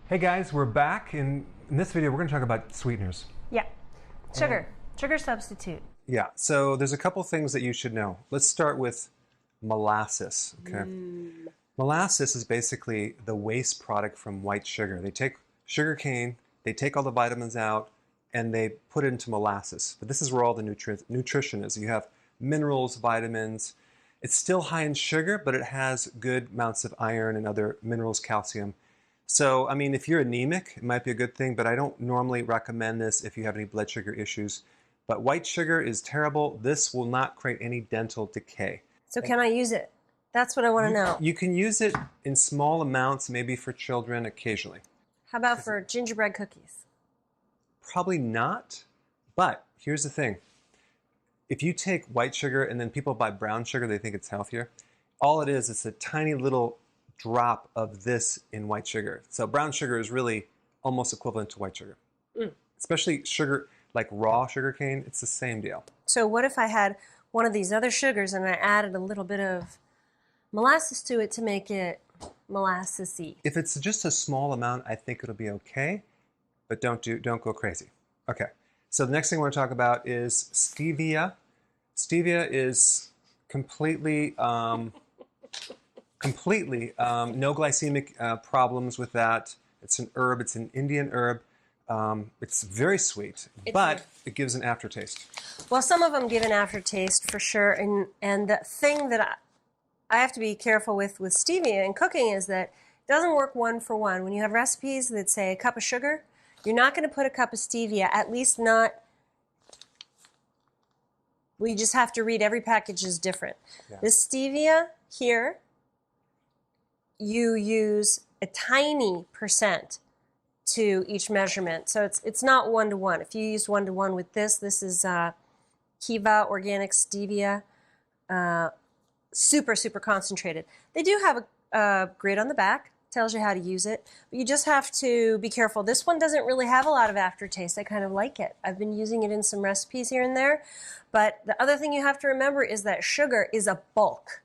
Hey guys, we're back. In this video, we're going to talk about sweeteners. Yeah. Sugar. Sugar substitute. Yeah, so there's a couple things that you should know. Let's start with molasses, okay? Molasses is basically the waste product from white sugar. They take sugar cane, they take all the vitamins out, and they put it into molasses. But this is where all the nutrition is. You have minerals, vitamins. It's still high in sugar, but it has good amounts of iron and other minerals, calcium. So, I mean, if you're anemic, it might be a good thing, but I don't normally recommend this if you have any blood sugar issues. But white sugar is terrible. This will not create any dental decay. So can I use it? That's what I want to know. You can use it in small amounts, maybe for children occasionally. How about for gingerbread cookies? Probably not, but here's the thing. If you take white sugar and then people buy brown sugar, they think it's healthier. All it is, it's a tiny little drop of this in white sugar. So brown sugar is really almost equivalent to white sugar. Especially sugar, like raw sugar cane, it's the same deal. So what if I had one of these other sugars and I added a little bit of molasses to it to make it molassesy? If it's just a small amount, I think it'll be okay, but don't go crazy. Okay, so the next thing we're going to talk about is stevia. Stevia is completely no glycemic problems with that. It's an herb. It's an Indian herb. It's very sweet, but it gives an aftertaste. Well, some of them give an aftertaste for sure. And the thing that I have to be careful with stevia in cooking is that it doesn't work one for one. When you have recipes that say a cup of sugar, you're not going to put a cup of stevia, at least not. We just have to read every package is different. Yeah. This stevia here, you use a tiny percent to each measurement. So it's not one-to-one. If you use one-to-one with this is Kiva Organic Stevia, super, super concentrated. They do have a grid on the back, tells you how to use it, but you just have to be careful. This one doesn't really have a lot of aftertaste. I kind of like it. I've been using it in some recipes here and there, but the other thing you have to remember is that sugar is a bulk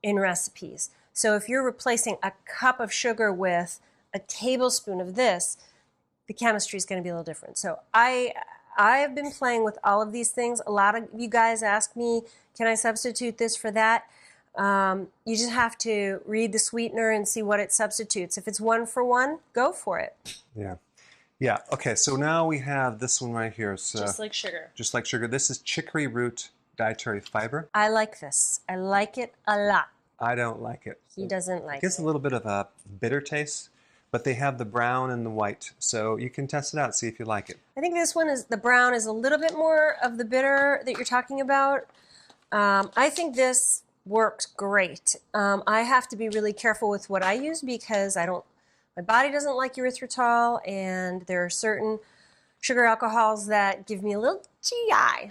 in recipes. So if you're replacing a cup of sugar with a tablespoon of this, the chemistry is going to be a little different. So I have been playing with all of these things. A lot of you guys ask me, can I substitute this for that? You just have to read the sweetener and see what it substitutes. If it's one for one, go for it. Yeah. Yeah. Okay. So now we have this one right here. So just like sugar. Just like sugar. This is chicory root dietary fiber. I like this. I like it a lot. I don't like it. He doesn't like it. It gives a little bit of a bitter taste, but they have the brown and the white. So you can test it out, see if you like it. I think this one is, the brown is a little bit more of the bitter that you're talking about. I think this works great. I have to be really careful with what I use because my body doesn't like erythritol, and there are certain sugar alcohols that give me a little GI,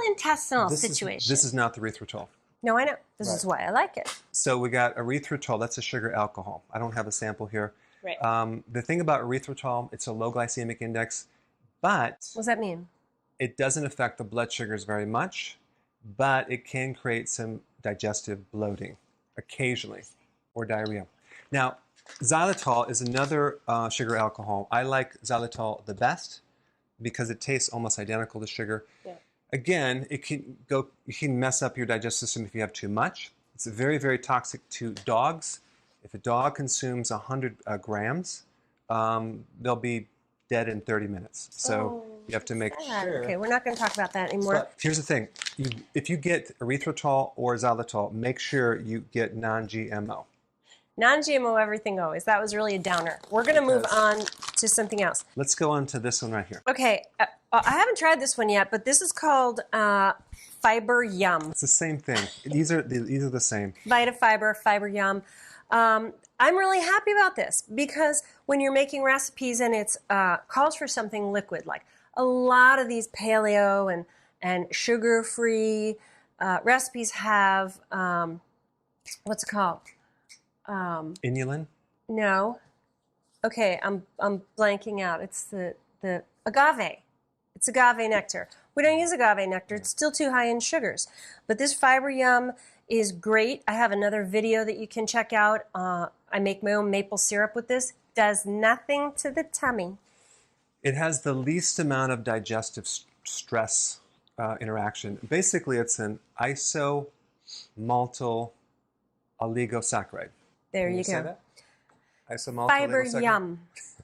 intestinal situation. This is not the erythritol. No, I know. This is why I like it. So we got erythritol. That's a sugar alcohol. I don't have a sample here. Right. The thing about erythritol, it's a low glycemic index, but what does that mean? It doesn't affect the blood sugars very much, but it can create some digestive bloating occasionally, or diarrhea. Now, xylitol is another sugar alcohol. I like xylitol the best because it tastes almost identical to sugar. Yeah. Again, it can mess up your digestive system if you have too much. It's very, very toxic to dogs. If a dog consumes 100 grams, they'll be dead in 30 minutes. So you have to make sure. Okay, we're not going to talk about that anymore. But here's the thing. If you get erythritol or xylitol, make sure you get non-GMO. Non-GMO everything always. That was really a downer. We're going to move on to something else. Let's go on to this one right here. Okay, I haven't tried this one yet, but this is called Fiber Yum. It's the same thing. These are the same. Vita Fiber, Fiber Yum. I'm really happy about this because when you're making recipes and it's calls for something liquid, like a lot of these paleo and sugar-free recipes have what's it called? Inulin? No. Okay, I'm blanking out. It's the agave. It's agave nectar. We don't use agave nectar. It's still too high in sugars. But this Fiber Yum is great. I have another video that you can check out. I make my own maple syrup with this. Does nothing to the tummy. It has the least amount of digestive stress interaction. Basically, it's an isomaltyl oligosaccharide. There Can you say go. that? Isomaltyl Fiber oligosaccharide? yum.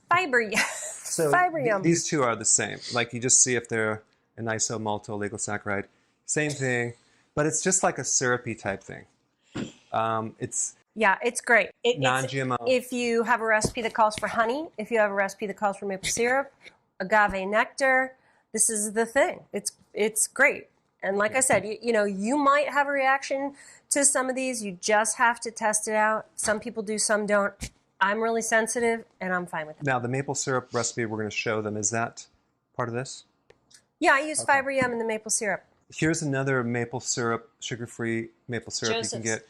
Fiber yum. So Fiber yum. these two are the same. Like, you just see if they're an isomaltyl oligosaccharide. Same thing, but it's just like a syrupy type thing. It's Yeah, it's great. non-GMO. If you have a recipe that calls for honey, if you have a recipe that calls for maple syrup, agave nectar, this is the thing. It's great. And like I said, you might have a reaction to some of these. You just have to test it out. Some people do, some don't. I'm really sensitive, and I'm fine with it. Now, the maple syrup recipe we're going to show them, is that part of this? Yeah, I use fiber yum in the maple syrup. Here's another maple syrup, sugar-free maple syrup you can get.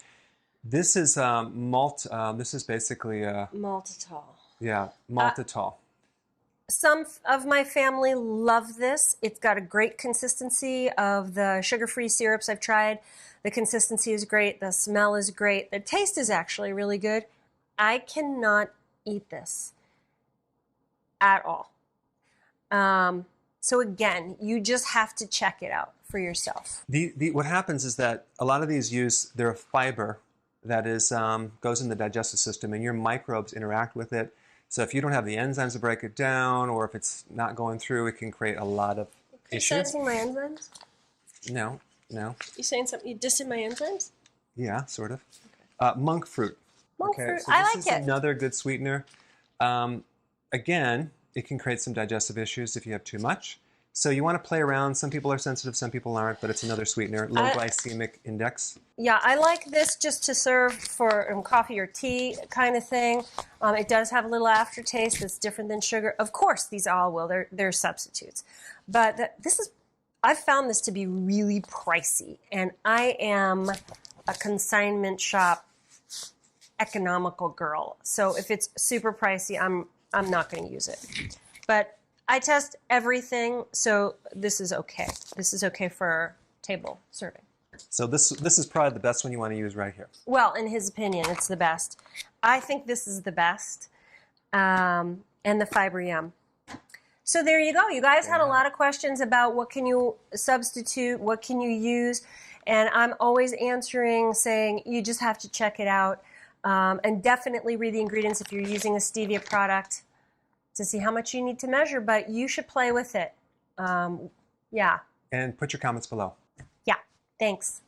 This is malt. This is basically maltitol. Yeah, maltitol. Some of my family love this. It's got a great consistency of the sugar-free syrups I've tried. The consistency is great. The smell is great. The taste is actually really good. I cannot eat this at all. So again, you just have to check it out for yourself. What happens is that a lot of these they're a fiber that is goes in the digestive system, and your microbes interact with it. So if you don't have the enzymes to break it down, or if it's not going through, it can create a lot of issues. Are you dissing my enzymes? No. You saying something? You dissing my enzymes? Yeah, sort of. Monk fruit. Monk fruit. So I like this it. is another good sweetener. Again, it can create some digestive issues if you have too much. So you want to play around. Some people are sensitive, some people aren't, but it's another sweetener. Low glycemic index. Yeah, I like this just to serve for coffee or tea kind of thing. It does have a little aftertaste that's different than sugar. Of course, these all will. They're substitutes. But I've found this to be really pricey, and I am a consignment shop economical girl. So if it's super pricey, I'm not going to use it. But I test everything, so this is okay. This is okay for table serving. So this is probably the best one you want to use right here. Well, in his opinion, it's the best. I think this is the best, and the fiber yum. So there you go. You guys had a lot of questions about what can you substitute, what can you use, and I'm always answering saying you just have to check it out, and definitely read the ingredients if you're using a stevia product to see how much you need to measure, but you should play with it. Yeah. And put your comments below. Yeah. Thanks.